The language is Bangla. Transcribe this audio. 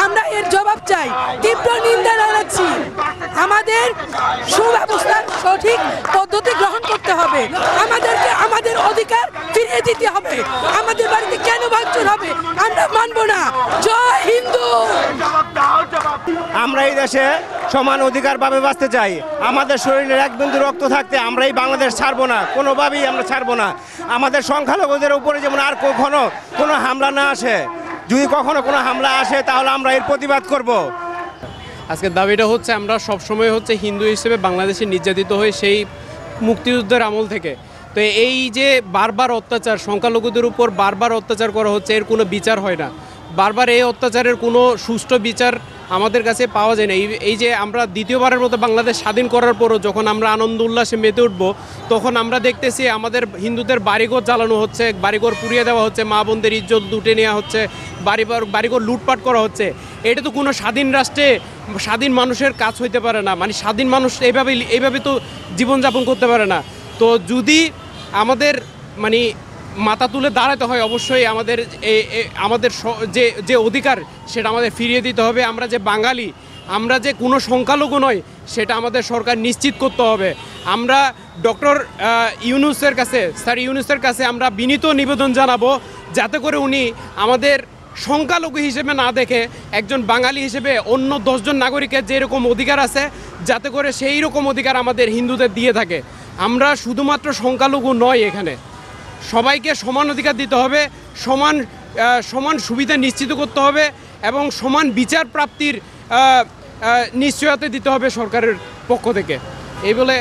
আমরা এর জবাব চাই, তীব্র নিন্দা জানাচ্ছি। আমাদের সুব্যবস্থার সঠিক পদ্ধতি গ্রহণ করতে হবে, আমাদেরকে আমাদের অধিকার ফিরিয়ে দিতে হবে। আমাদের বাড়িতে কেন ভাঙচুর হবে আমরা মানব না। জয় হিন্দু। আমরা এই দেশে সমান অধিকার ভাবে বাঁচতে চাই। আমাদের শরীরের এক বিন্দু রক্ত থাকতে আমরা এই বাংলাদেশ ছাড়বো না, কোনোভাবেই আমরা ছাড়বো না। আমাদের সংখ্যালঘুদের উপরে যেমন আর কখনো কোনো হামলা না আসে, যদি কখনো কোনো হামলা আসে তাহলে আমরা এর প্রতিবাদ করব। আজকের দাবিটা হচ্ছে আমরা সবসময় হচ্ছে হিন্দু হিসেবে বাংলাদেশে নির্যাতিত হই সেই মুক্তিযুদ্ধের আমল থেকে। তো এই যে বারবার অত্যাচার, সংখ্যালঘুদের উপর বারবার অত্যাচার করা হচ্ছে, এর কোনো বিচার হয় না। বারবার এই অত্যাচারের কোনো সুষ্ঠু বিচার আমাদের কাছে পাওয়া যায় না। এই যে আমরা দ্বিতীয়বারের মতো বাংলাদেশ স্বাধীন করার পরও যখন আমরা আনন্দ উল্লাসে মেতে উঠব, তখন আমরা দেখতেছি আমাদের হিন্দুদের বাড়িঘর জ্বালানো হচ্ছে, বাড়িঘর পুড়িয়ে দেওয়া হচ্ছে, মা বোনদের ইজ্জত লুটে নেওয়া হচ্ছে, বাড়িঘর লুটপাট করা হচ্ছে। এটা তো কোনো স্বাধীন রাষ্ট্রে স্বাধীন মানুষের কাজ হইতে পারে না। মানে স্বাধীন মানুষ এইভাবে তো জীবনযাপন করতে পারে না। তো যদি আমাদের মানে মাথা তুলে দাঁড়াতে হয়, অবশ্যই আমাদের যে অধিকার সেটা আমাদের ফিরিয়ে দিতে হবে। আমরা যে বাঙালি, আমরা যে কোনো সংখ্যালঘু নয়, সেটা আমাদের সরকার নিশ্চিত করতে হবে। আমরা ডক্টর ইউনূসের কাছে আমরা বিনীত নিবেদন জানাবো, যাতে করে উনি আমাদের সংখ্যালঘু হিসেবে না দেখে একজন বাঙালি হিসেবে অন্য 10 জন নাগরিকের যেরকম অধিকার আছে, যাতে করে সেই রকম অধিকার আমাদের হিন্দুদের দিয়ে থাকে। আমরা শুধুমাত্র সংখ্যালঘু নয়, এখানে সবাইকে সমান অধিকার দিতে হবে, সমান সুবিধা নিশ্চিত করতে হবে এবং সমান বিচার প্রাপ্তির নিশ্চয়তা দিতে হবে সরকারের পক্ষ থেকে। এই বলে